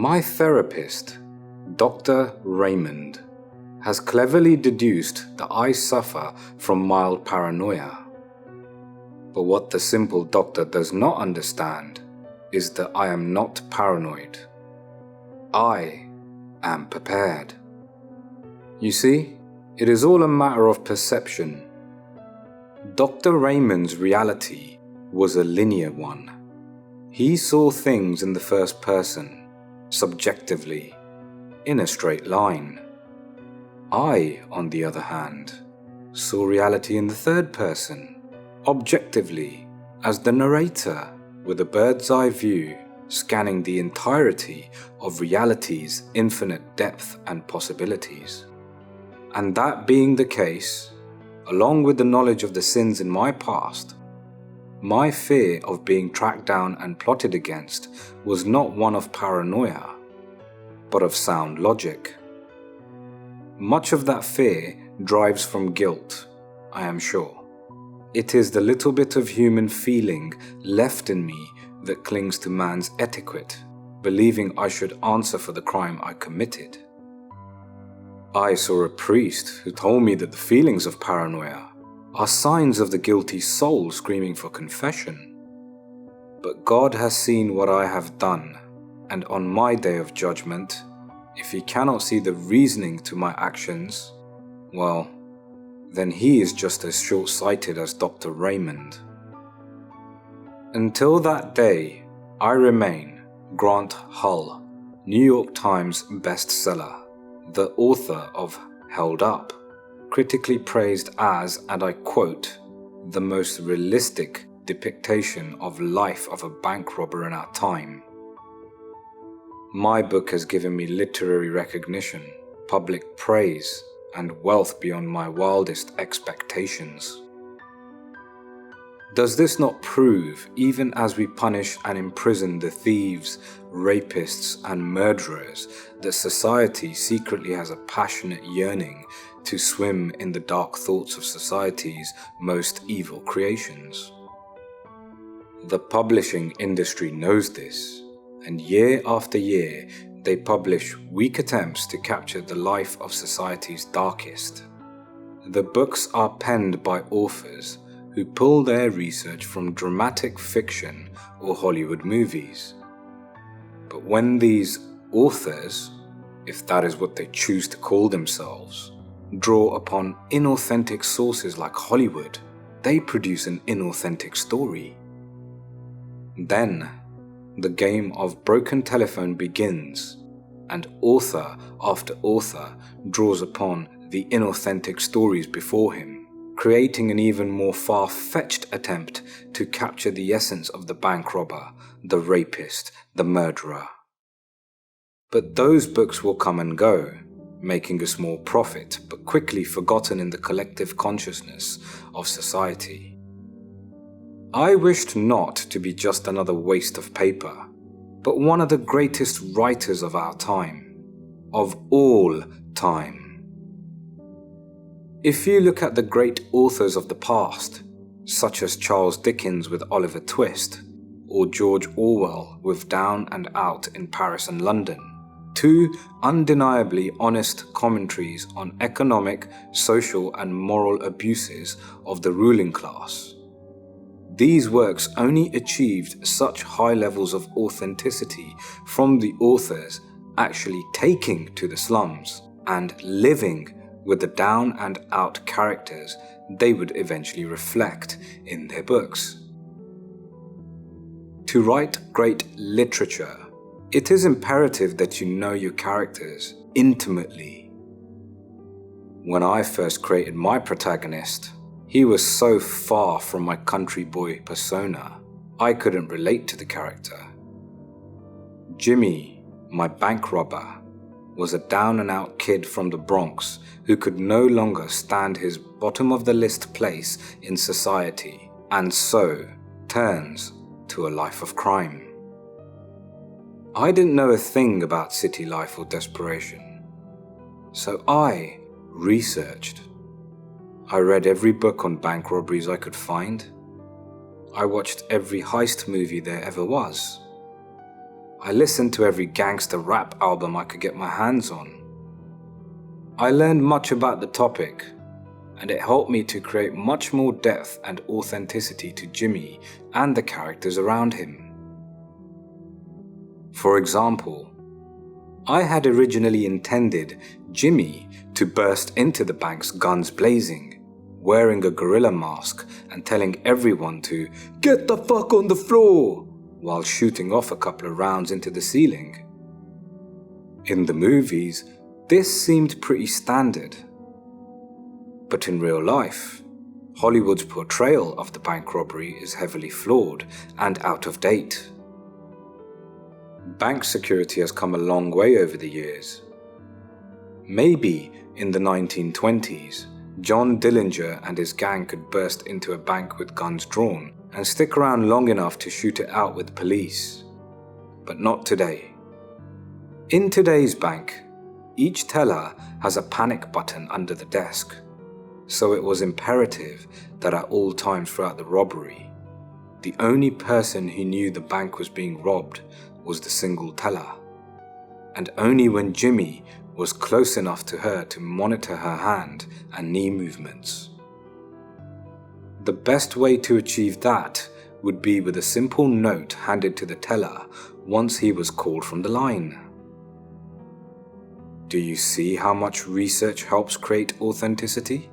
My therapist, Dr. Raymond, has cleverly deduced that I suffer from mild paranoia. But what the simple doctor does not understand is that I am not paranoid. I am prepared. You see, it is all a matter of perception. Dr. Raymond's reality was a linear one. He saw things in the first person, subjectively, in a straight line. I, on the other hand, saw reality in the third person, objectively, as the narrator, with a bird's eye view, scanning the entirety of reality's infinite depth and possibilities. And that being the case, along with the knowledge of the sins in my past, my fear of being tracked down and plotted against was not one of paranoia, but of sound logic. Much of that fear drives from guilt, I am sure. It is the little bit of human feeling left in me that clings to man's etiquette, believing I should answer for the crime I committed. I saw a priest who told me that the feelings of paranoia are signs of the guilty soul screaming for confession. But God has seen what I have done, and on my day of judgment, if He cannot see the reasoning to my actions, well, then He is just as short-sighted as Dr. Raymond. Until that day, I remain Grant Hull, New York Times bestseller, the author of Held Up, critically praised as, and I quote, the most realistic depiction of life of a bank robber in our time. My book has given me literary recognition, public praise, and wealth beyond my wildest expectations. Does this not prove, even as we punish and imprison the thieves, rapists, and murderers, that society secretly has a passionate yearning to swim in the dark thoughts of society's most evil creations? The publishing industry knows this, and year after year they publish weak attempts to capture the life of society's darkest. The books are penned by authors who pull their research from dramatic fiction or Hollywood movies. But when these authors, if that is what they choose to call themselves, draw upon inauthentic sources like Hollywood, they produce an inauthentic story. Then, the game of broken telephone begins, and author after author draws upon the inauthentic stories before him, creating an even more far-fetched attempt to capture the essence of the bank robber, the rapist, the murderer. But those books will come and go, making a small profit, but quickly forgotten in the collective consciousness of society. I wished not to be just another waste of paper, but one of the greatest writers of our time, of all time. If you look at the great authors of the past, such as Charles Dickens with Oliver Twist, or George Orwell with Down and Out in Paris and London, two undeniably honest commentaries on economic, social, and moral abuses of the ruling class. These works only achieved such high levels of authenticity from the authors actually taking to the slums and living with the down and out characters they would eventually reflect in their books. To write great literature, it is imperative that you know your characters intimately. When I first created my protagonist, he was so far from my country boy persona, I couldn't relate to the character. Jimmy, my bank robber, was a down-and-out kid from the Bronx who could no longer stand his bottom-of-the-list place in society, and so turns to a life of crime. I didn't know a thing about city life or desperation, so I researched. I read every book on bank robberies I could find. I watched every heist movie there ever was. I listened to every gangster rap album I could get my hands on. I learned much about the topic, and it helped me to create much more depth and authenticity to Jimmy and the characters around him. For example, I had originally intended Jimmy to burst into the banks guns blazing, wearing a gorilla mask and telling everyone to "get the fuck on the floor" while shooting off a couple of rounds into the ceiling. In the movies, this seemed pretty standard. But in real life, Hollywood's portrayal of the bank robbery is heavily flawed and out of date. Bank security has come a long way over the years. Maybe in the 1920s, John Dillinger and his gang could burst into a bank with guns drawn and stick around long enough to shoot it out with police. But not today. In today's bank, each teller has a panic button under the desk, so it was imperative that at all times throughout the robbery, the only person who knew the bank was being robbed was the single teller, and only when Jimmy was close enough to her to monitor her hand and knee movements. The best way to achieve that would be with a simple note handed to the teller once he was called from the line. Do you see how much research helps create authenticity?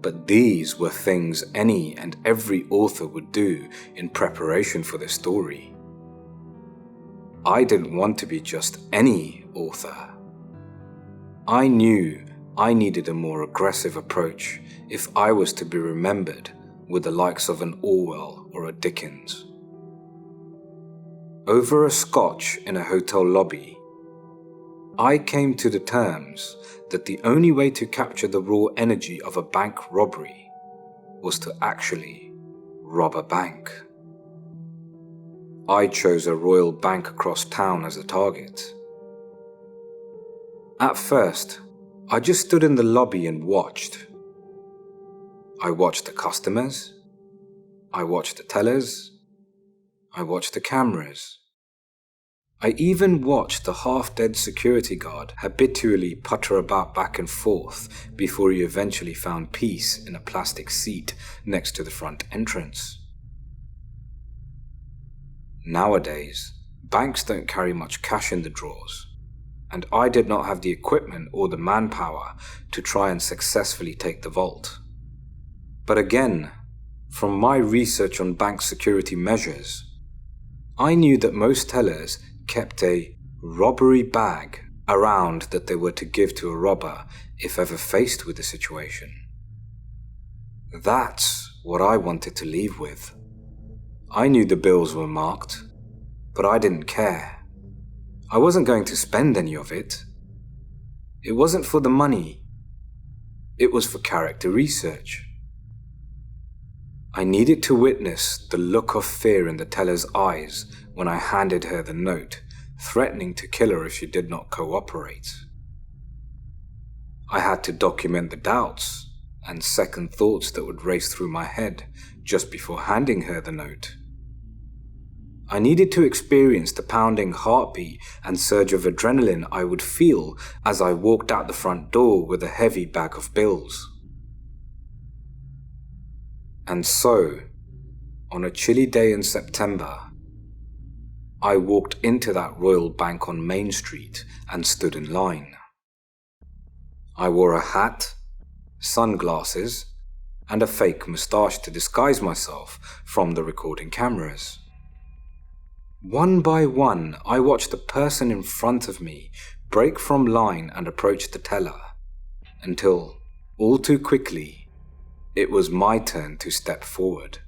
But these were things any and every author would do in preparation for their story. I didn't want to be just any author. I knew I needed a more aggressive approach if I was to be remembered with the likes of an Orwell or a Dickens. Over a scotch in a hotel lobby, I came to the terms that the only way to capture the raw energy of a bank robbery was to actually rob a bank. I chose a royal bank across town as a target. At first, I just stood in the lobby and watched. I watched the customers, I watched the tellers, I watched the cameras. I even watched the half-dead security guard habitually putter about back and forth before he eventually found peace in a plastic seat next to the front entrance. Nowadays, banks don't carry much cash in the drawers, and I did not have the equipment or the manpower to try and successfully take the vault. But again, from my research on bank security measures, I knew that most tellers kept a robbery bag around that they were to give to a robber if ever faced with the situation. That's what I wanted to leave with. I knew the bills were marked, but I didn't care. I wasn't going to spend any of it. It wasn't for the money. It was for character research. I needed to witness the look of fear in the teller's eyes when I handed her the note, threatening to kill her if she did not cooperate. I had to document the doubts and second thoughts that would race through my head just before handing her the note. I needed to experience the pounding heartbeat and surge of adrenaline I would feel as I walked out the front door with a heavy bag of bills. And so, on a chilly day in September, I walked into that royal bank on Main Street and stood in line. I wore a hat, sunglasses, and a fake moustache to disguise myself from the recording cameras. One by one, I watched the person in front of me break from line and approach the teller, until, all too quickly, it was my turn to step forward.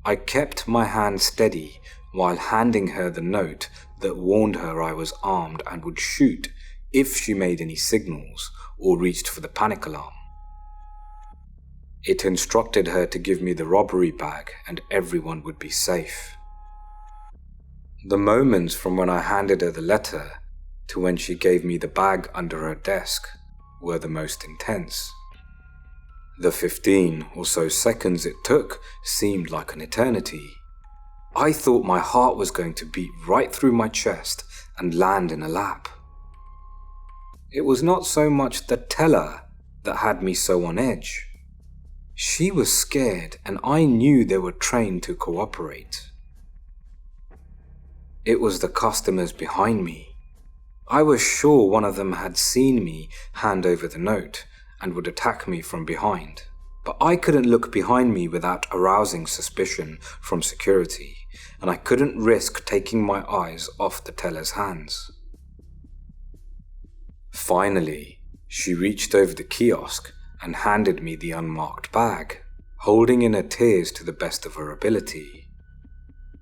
I kept my hand steady while handing her the note that warned her I was armed and would shoot if she made any signals or reached for the panic alarm. It instructed her to give me the robbery bag and everyone would be safe. The moments from when I handed her the letter to when she gave me the bag under her desk were the most intense. The 15 or so seconds it took seemed like an eternity. I thought my heart was going to beat right through my chest and land in a lap. It was not so much the teller that had me so on edge. She was scared, and I knew they were trained to cooperate. It was the customers behind me. I was sure one of them had seen me hand over the note and would attack me from behind. But I couldn't look behind me without arousing suspicion from security, and I couldn't risk taking my eyes off the teller's hands. Finally, she reached over the kiosk and handed me the unmarked bag, holding in her tears to the best of her ability.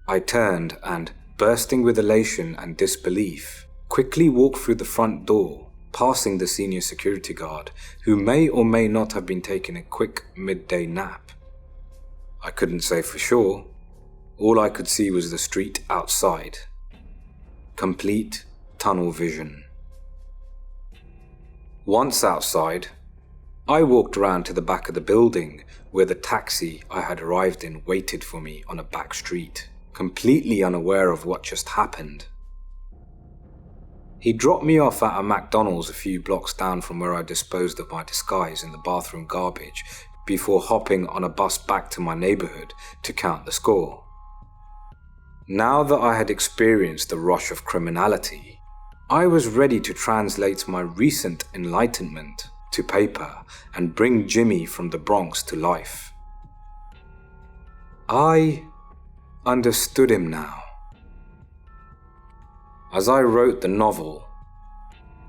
I turned and, bursting with elation and disbelief, quickly walked through the front door, passing the senior security guard, who may or may not have been taking a quick midday nap. I couldn't say for sure. All I could see was the street outside. Complete tunnel vision. Once outside, I walked around to the back of the building where the taxi I had arrived in waited for me on a back street, completely unaware of what just happened. He dropped me off at a McDonald's a few blocks down from where I disposed of my disguise in the bathroom garbage before hopping on a bus back to my neighborhood to count the score. Now that I had experienced the rush of criminality, I was ready to translate my recent enlightenment to paper and bring Jimmy from the Bronx to life. I understood him now. As I wrote the novel,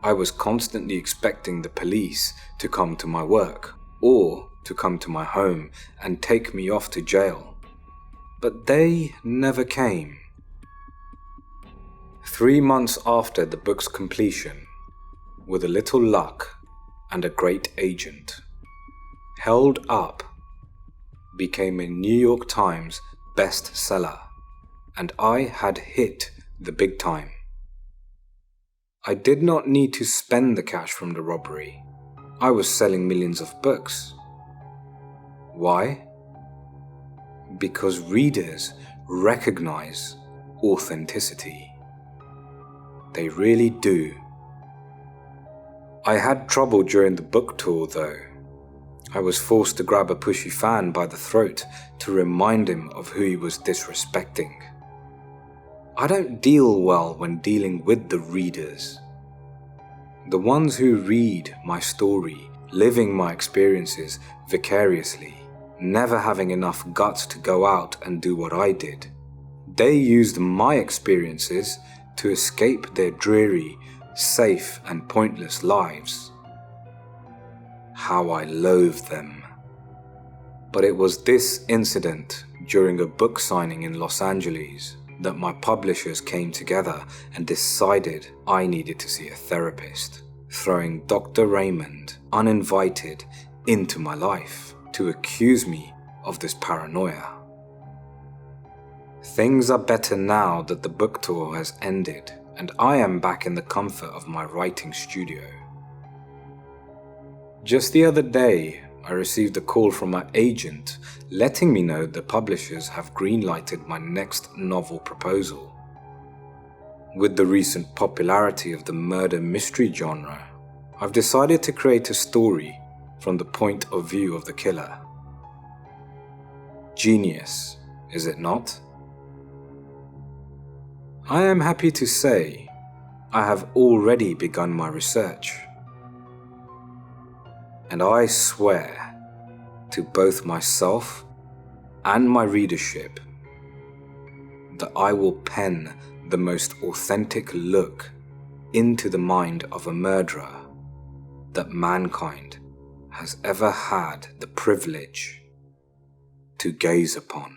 I was constantly expecting the police to come to my work or to come to my home and take me off to jail, but they never came. 3 months after the book's completion, with a little luck and a great agent, Held Up became a New York Times bestseller, and I had hit the big time. I did not need to spend the cash from the robbery. I was selling millions of books. Why? Because readers recognize authenticity. They really do. I had trouble during the book tour though. I was forced to grab a pushy fan by the throat to remind him of who he was disrespecting. I don't deal well when dealing with the readers. The ones who read my story, living my experiences vicariously, never having enough guts to go out and do what I did. They used my experiences to escape their dreary, safe and pointless lives. How I loathe them. But it was this incident during a book signing in Los Angeles that my publishers came together and decided I needed to see a therapist, throwing Dr. Raymond uninvited into my life to accuse me of this paranoia. Things are better now that the book tour has ended and I am back in the comfort of my writing studio. Just the other day, I received a call from my agent letting me know the publishers have greenlighted my next novel proposal. With the recent popularity of the murder mystery genre, I've decided to create a story from the point of view of the killer. Genius, is it not? I am happy to say I have already begun my research. And I swear to both myself and my readership that I will pen the most authentic look into the mind of a murderer that mankind has ever had the privilege to gaze upon.